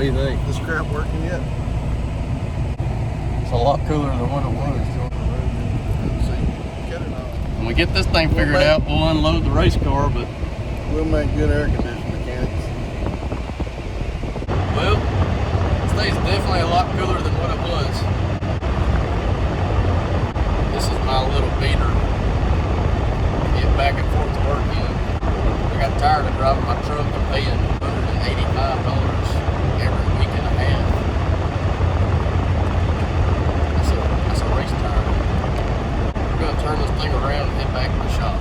What do you think? This crap working yet? It's a lot cooler than what it was. When we get this thing figured out, we'll unload the race car, but we'll make good air conditioning mechanics. Well, this thing's definitely a lot cooler than what it was. This is my little beater. Get back and forth to work in. I got tired of driving my truck and paying $185 every week and a half. That's a race tire. We're going to turn this thing around and head back to the shop.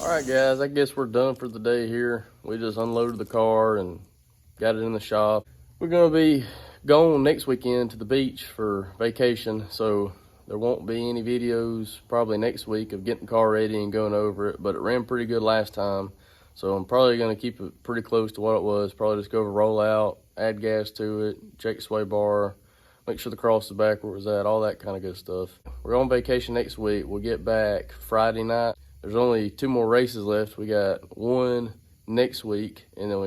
Alright guys, I guess we're done for the day here. We just unloaded the car and got it in the shop. We're going to be going next weekend to the beach for vacation, so there won't be any videos probably next week of getting the car ready and going over it, but it ran pretty good last time, so I'm probably going to keep it pretty close to what it was. Probably just go over roll out, add gas to it, check the sway bar, make sure the cross is back where it was at, all that kind of good stuff. We're on vacation next week. We'll get back Friday night. There's only 2 more races left. We got one next week, and then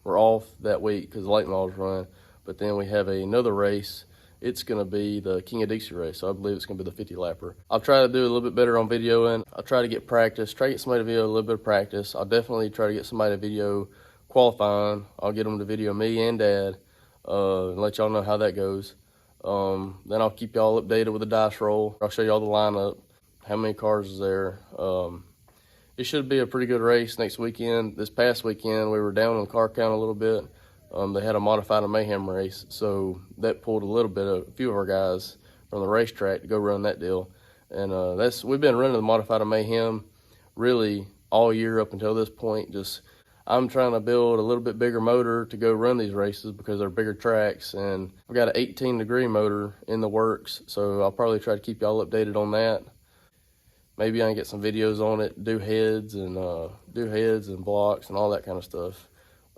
we're off that week because the late models run. But then we have another race. It's going to be the King of Dixie race, so I believe it's going to be the 50 lapper. I'll try to do a little bit better on videoing. I'll try to get practice, try to get somebody to video a little bit of practice. I'll definitely try to get somebody to video qualifying. I'll get them to video me and Dad and let y'all know how that goes. Then I'll keep y'all updated with the dice roll. I'll show y'all the lineup. How many cars is there? It should be a pretty good race next weekend. This past weekend, we were down on the car count a little bit. They had a modified a mayhem race, so that pulled a few of our guys from the racetrack to go run that deal. And we've been running the modified a mayhem really all year up until this point. I'm trying to build a little bit bigger motor to go run these races because they're bigger tracks, and I've got an 18-degree motor in the works, so I'll probably try to keep y'all updated on that. Maybe I can get some videos on it, do heads and blocks and all that kind of stuff.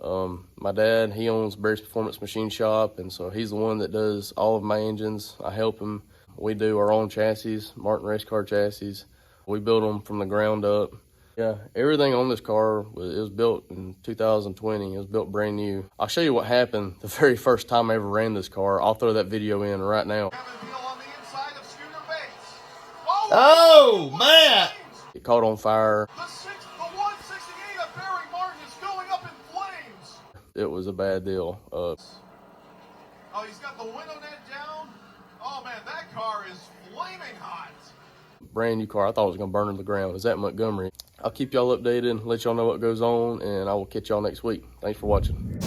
My dad, he owns Barry's Performance Machine Shop, and so he's the one that does all of my engines. I help him. We do our own chassis, Martin race car chassis. We build them from the ground up. Yeah, everything on this car was built in 2020. It was built brand new. I'll show you what happened the very first time I ever ran this car. I'll throw that video in right now. Oh, man! It caught on fire. The 168 of Barry Martin is going up in flames. It was a bad deal. Oh, he's got the window net down. Oh, man, that car is flaming hot. brand new car. I thought it was gonna burn to the ground. It's at Montgomery. I'll keep y'all updated and let y'all know what goes on, and I will catch y'all next week. Thanks for watching.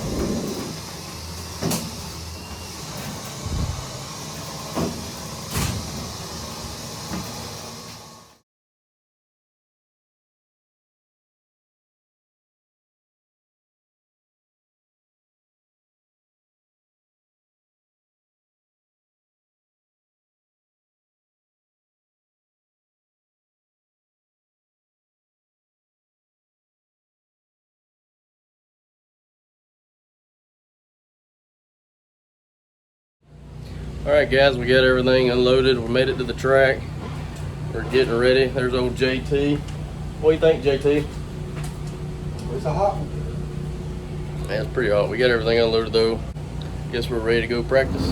All right, guys, we got everything unloaded. We made it to the track. We're getting ready. There's old JT. What do you think, JT? It's a hot one. Yeah, it's pretty hot. We got everything unloaded though. Guess we're ready to go practice.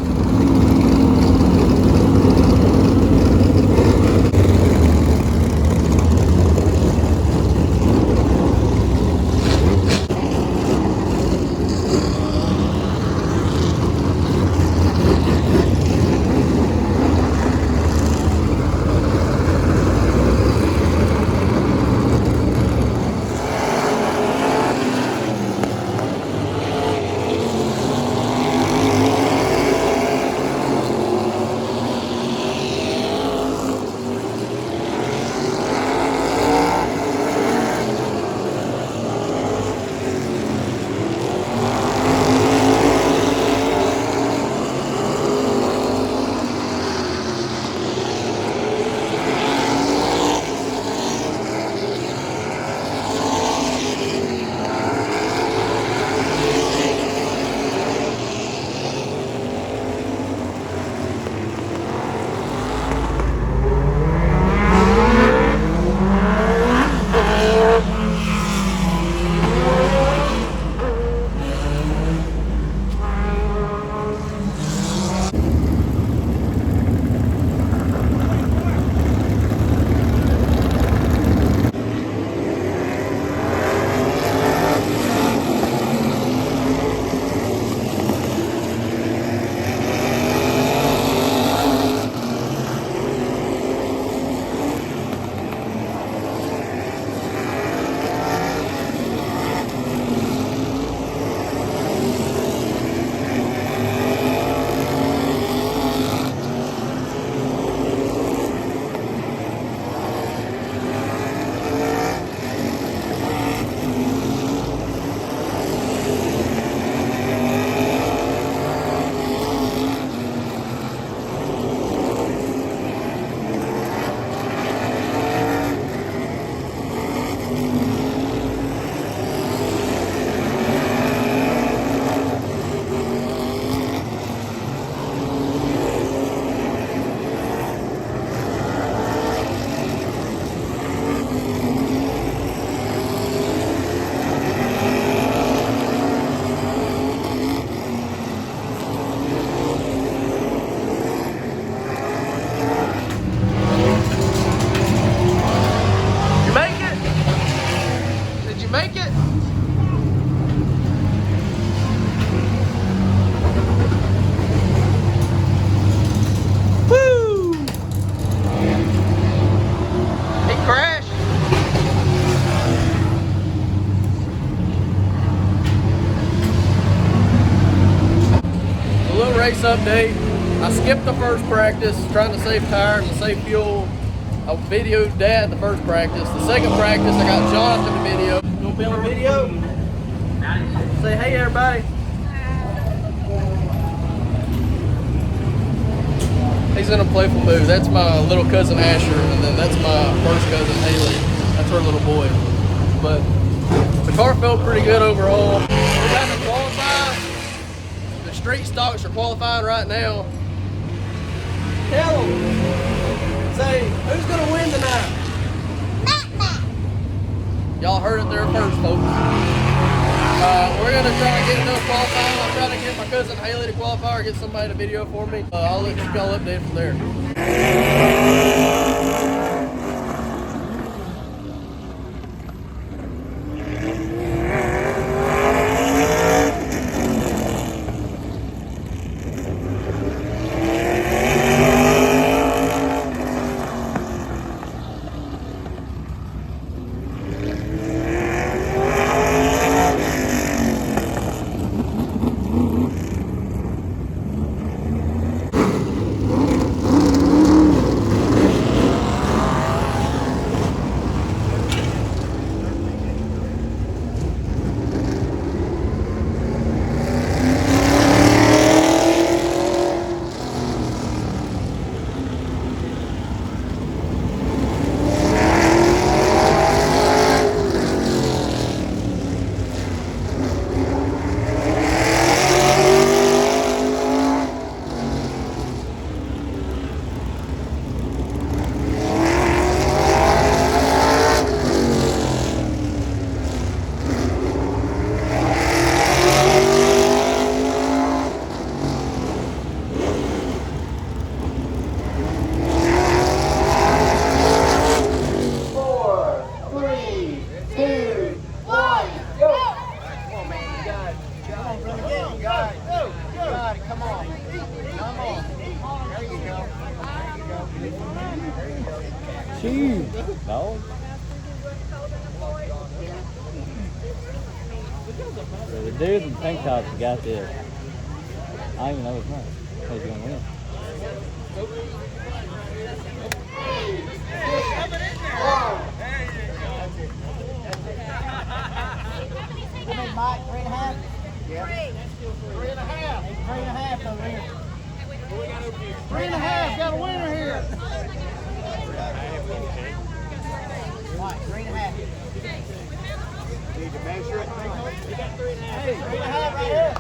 Race update. I skipped the first practice trying to save tires and save fuel. I videoed Dad the first practice. The second practice I got Jonathan to video. You gonna be on video? Say hey everybody. He's in a playful mood. That's my little cousin Asher, and then that's my first cousin Haley. That's her little boy. But the car felt pretty good overall. We're about to qualify. The street stocks are qualifying right now. Tell them. Say, who's gonna win tonight? Y'all heard it there first, folks. We're gonna try and get another qualifying. I'll try to get my cousin Haley to qualify or get somebody to video for me. I'll let y'all update from there. Shoot, dog. The dude in tank tops got this. I don't even know his name. He's gonna win. Mike, 3.5? Yeah. 3.5. 3.5 over here. 3.5. Got a winner here. Mike, 3.5. Need to measure it. Hey, 3.5 right here.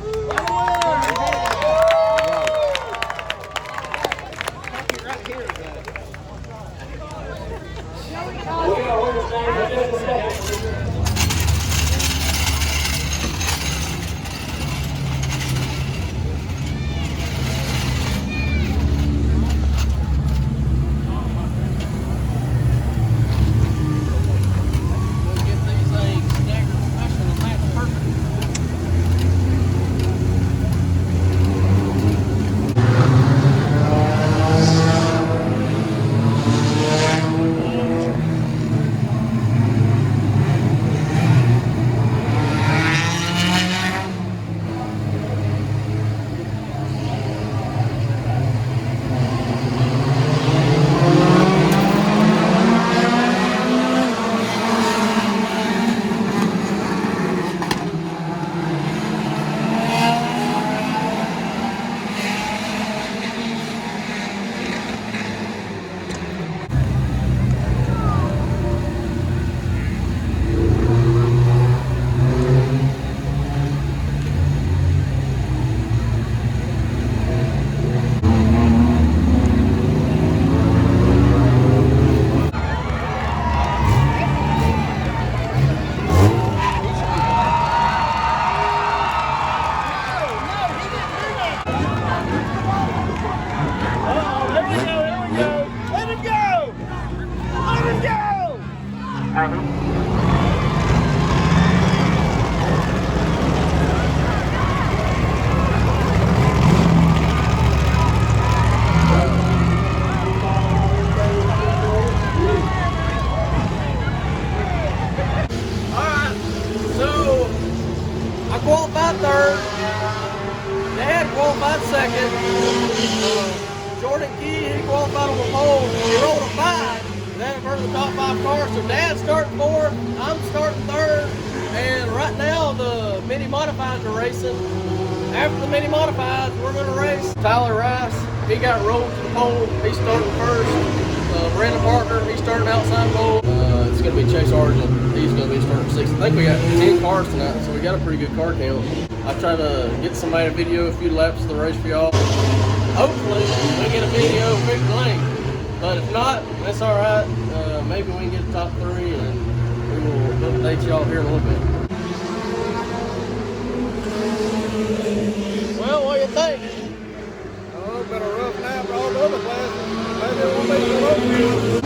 Got a qualified third. Dad qualified second. Jordan Key, he qualified on the pole. He rolled a 5. That for the top 5 cars. So Dad's starting 4th. I'm starting 3rd. And right now the mini modifieds are racing. After the mini modifieds, we're going to race Tyler Rice. He got rolled to the pole. He's starting 1st. Brandon Parker, he's starting outside pole. It's going to be Chase Argent. He's going to be starting 6th. I think we got 10 cars tonight, so we got a pretty good car count. I try to get somebody to video a few laps of the race for y'all. Hopefully, we get a video of Big Lane. But if not, that's all right. Maybe we can get the top 3, and we will update y'all here in a little bit. Well, what do you think? Oh, been a rough night for all the other classes. Maybe it won't be so rough.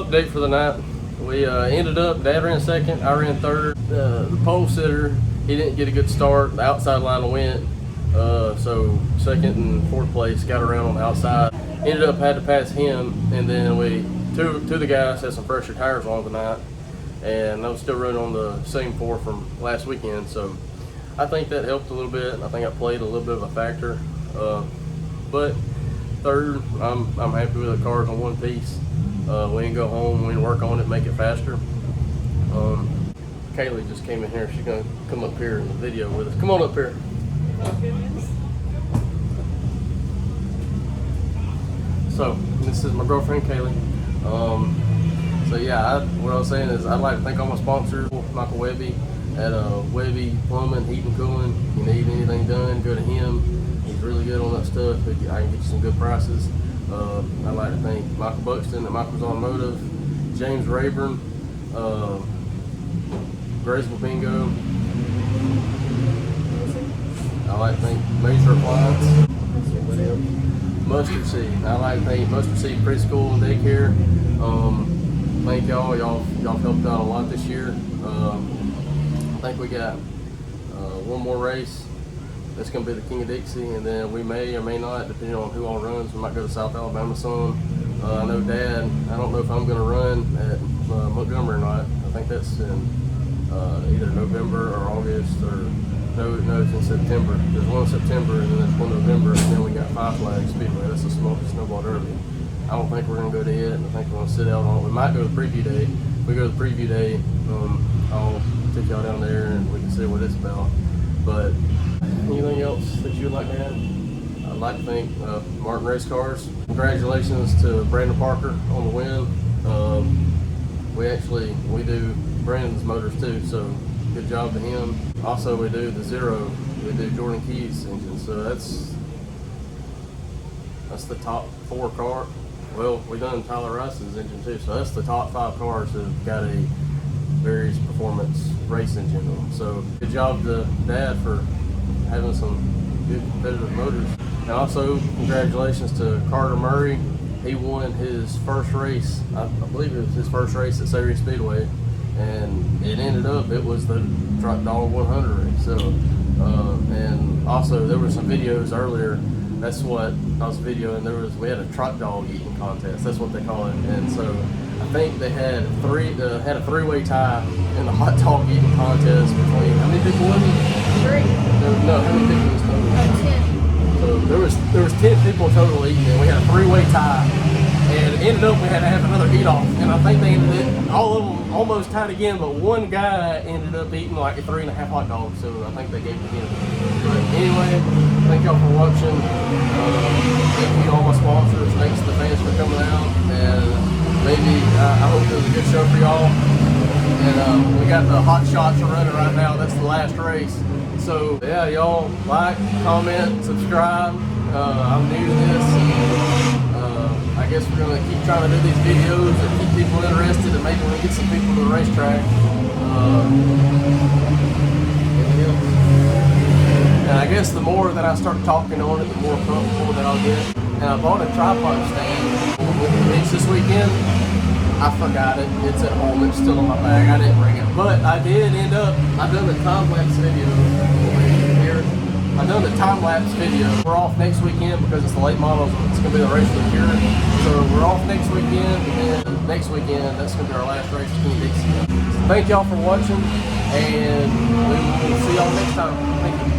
update for the night. We ended up, Dad ran second, I ran third. The pole sitter, he didn't get a good start. The outside line went, so second and fourth place got around on the outside. Ended up had to pass him, and then two of the guys had some fresher tires on tonight, and I was still running on the same four from last weekend, so I think that helped a little bit. I think I played a little bit of a factor, but third, I'm happy with the cars on one piece. We can go home, we can work on it, make it faster. Kaylee just came in here. She's gonna come up here in the video with us. Come on up here. So this is my girlfriend Kaylee. So yeah, what I was saying is I'd like to thank all my sponsors. Michael Webby at Webby Plumbing, Heat and Cooling. If you need anything done, go to him. He's really good on that stuff. I can get you some good prices. I'd like to thank Michael Buxton at Michael's Automotive, James Rayburn, Graceville Bingo. I'd like to thank Major Appliance, Mustard Seed. I'd like to thank Mustard Seed Preschool and Daycare. Thank y'all. Y'all helped out a lot this year. I think we got one more race. That's going to be the King of Dixie, and then we may or may not, depending on who all runs. We might go to South Alabama some. I know Dad, I don't know if I'm going to run at Montgomery or not. I think that's in either November or August, or no, it's in September. There's one in September, and then there's one in November, and then we got Flashbacks Speedway. That's a snowball derby. I don't think we're going to go to it. I think we're going to sit out on it. We might go to the preview day. If we go to the preview day, I'll take y'all down there and we can see what it's about. But anything else that you'd like to add? I'd like to thank Martin Race Cars. Congratulations to Brandon Parker on the win. We do Brandon's motors too, so good job to him. Also, we do the Zero. We do Jordan Key's engine, so that's the top 4 car. Well, we done Tyler Rice's engine too, so that's the top 5 cars that have got a various performance race engine on them. So good job to Dad for having some good competitive motors. And also congratulations to Carter Murray. He won his first race, I believe it was his first race at Sayre Speedway, and it was the TROT DOG 100 race. So, and also there were some videos earlier. That's what I was videoing. We had a TROT DOG eating contest. That's what they call it. And so I think they had a 3-way tie in the hot dog eating contest between, how many people was it? 3. No, how many people was total? 10. So there was 10 people total eating, and we had a 3-way tie. And it ended up we had to have another eat off. And I think they ended it, all of them almost tied again, but one guy ended up eating like 3.5 hot dogs. So I think they gave it to him. But anyway, thank y'all for watching. Thank you to all my sponsors. Thanks to the fans for coming out. And maybe, I hope it was a good show for y'all. And we got the hot shots running right now. That's the last race. So yeah, y'all like, comment, subscribe. I'm new to this. I guess we're gonna keep trying to do these videos and keep people interested, and maybe we'll get some people to the racetrack. And I guess the more that I start talking on it, the more comfortable that I'll get. And I bought a tripod stand with the beach this weekend. I forgot it. It's at home. It's still in my bag. I didn't bring it. But I did end up, I've done the time-lapse video here. I've done the time-lapse video. We're off next weekend because it's the late models. It's going to be the race of the year. So we're off next weekend, and then next weekend, that's going to be our last race of King Dixie. So thank y'all for watching, and we will see y'all next time. Thank you.